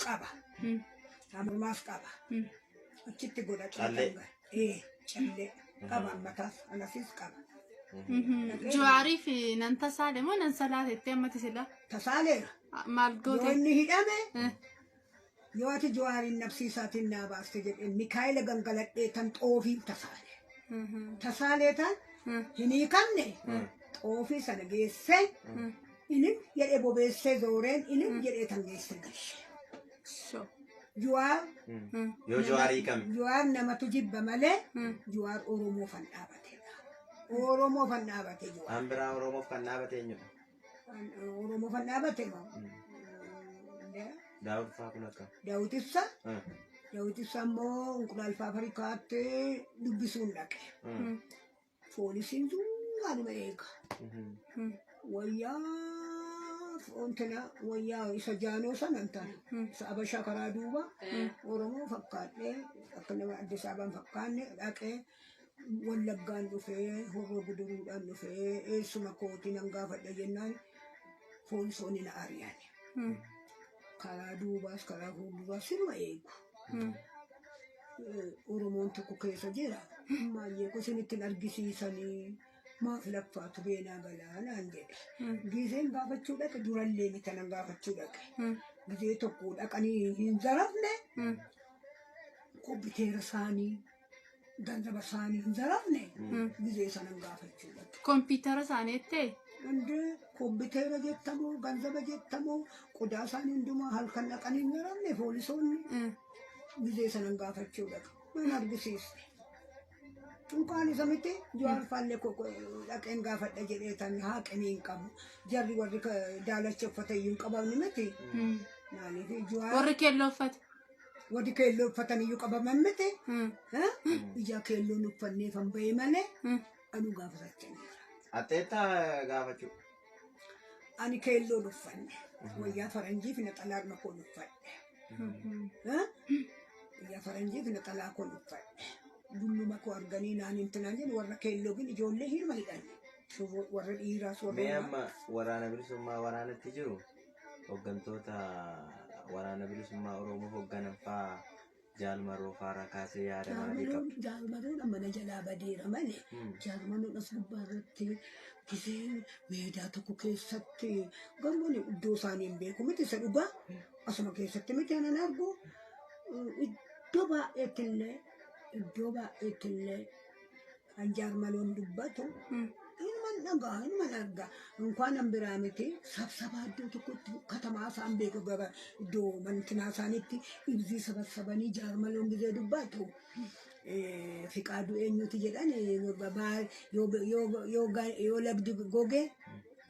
qaba. Ammas qaba. Achitti godhatee callee qaba matas anasis qaba. Juwaari fi nan tasaale moo nan salaatettee ammati sila? Tasaaleera. Maal goote? Yoo inni hidhame yoo ati Juwaariin nabsiisaatiin naa baaste jedhe Mikaa'ela gangaladhee tan xoofii tasaale. Tasaalee tan hin hiikamne xoofii sana geessee inni jedhee bobeessee zooreen inni jedhee tan geessee galche. Juwaar yoo Juwaarii kam? Juwaar namatu jibba malee Juwaar Oromoo fan dhaabateedha. Oromoo fan dhaabate Juwaar. Ambiraa Oromoo fan dhaabate eenyudha? Oromoo fan dhaabate moo? Daawud fa'aa kun akka? Daawudissa? Daawudissa immoo Unqulaalfaa Afrikaatti dubbisuun dhaqe. Poolisiin waanuma eega. Wayyaa foontina wayyaa isa jaanoo sanan taane isa Abashaa karaa duuba Oromoo fakkaadhee akka nama Addis Ababaan fakkaanne dhaqee Wallaggaan dhufee Horroo Guduruudhaan dhufee eessuma kootii nan gaafadha jennaan poolisoonni na ari'an. Karaa duubaas karaa fuulduraas sirma eegu. Oromoon tokko keessa jira. Maayyee isinitti argisiisanii maaf laffaatu beenaa galaanaan jedhe. Gizeen gaafachuu dhaqe durallee mitanan gaafachuu dhaqe. Gizee tokko dhaqanii hin zarafne kobbiteera isaanii ganzaba isaanii hin zarafne gizee sanan gaafachuu dhaqe. Kompiitara isaanii ettee? Hundee kobbiteera jettamoo ganzaba jettamoo qodaa isaanii hundumaa halkan dhaqanii hin zarafne poolisoonni gizee sanan gaafachuu dhaqe. Nan argisiisne. Tunkaan isa miti Juwaar faallee dhaqeen gaafadha jedhee tan haaqanii hin qabu. Jarri warri daalacha uffata iyyuu hin qabamni miti. Maaliif Juwaar warri keelloo uffata? Warri keelloo uffatan iyyuu qabaman miti. Ija keelloon uffannee fan bahee malee anu gaafataniira. Atteetta gaafachuu? Ani keelloon uffanne. Wayyaa faranjii fi naxalaa makoon uffadhe. Wayyaa faranjii fi naxalaa koon uffadhe. Dulluma koo arganii naan intinaan jedhu warra keelloogin ijoollee hirma hidhanne. Warra dhiiraas warra Mee amma waraana bilisummaa waraanatti jiru hooggantoota waraana bilisummaa Oromoo hoogganan fa'aa Jaalmaroo fa'aa kaasee yaada maalii qabu? Jaalmaroon mana jalaa badeera malee Jaalmaroon as gubbaa irratti gisee meedaa tokko keessatti garuu iddoo isaanii hin beeku miti isa dhugaa asuma keessatti miti anan argu iddoo baay'eettillee kan Jaalmaroon dubbatu ilman dhagaa ilman argaa inkwaan ambiraa miti sabsabaa iddoo tokkotti katamaa isaan beeku gara iddoo mantinaa isaaniitti ibsii sabasabanii Jaalmaroon gisee dubbatu fiqaaduu eenyuti jedhan yoo labdi goge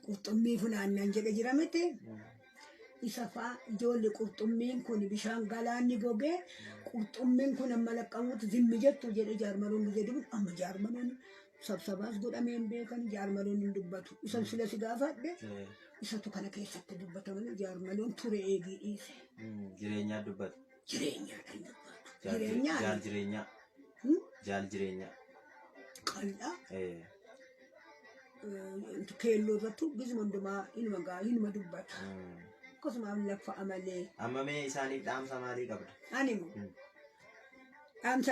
qurxummii funaannan jedhe jira miti. Isa fa'aa ijoollee qurxummiin kun bishaan galaanni gogee qurxummiin kun amma laqqamuutti zimmi jettu jedhe Jaalmaroon gisee dubbatu amma Jaalmaroon sabsabaas godhamee hin beekan Jaalmaroon hin dubbatu. Isan sila si gaafadhe isatu kana keessatti dubbataman Jaalmaroon ture eegii dhiise. Jireenyaa dubbatu? Jireenyaadhaan dubbatu. Jaal jireenyaa? Jaal jireenyaa? Qal'aa? Keelloo irratti gisuma hundumaa inuma dubbata. Akkasumas lafa amalee. Amma mee isaaniif dhaamsa maalii qabda? Ani moo dhaamsa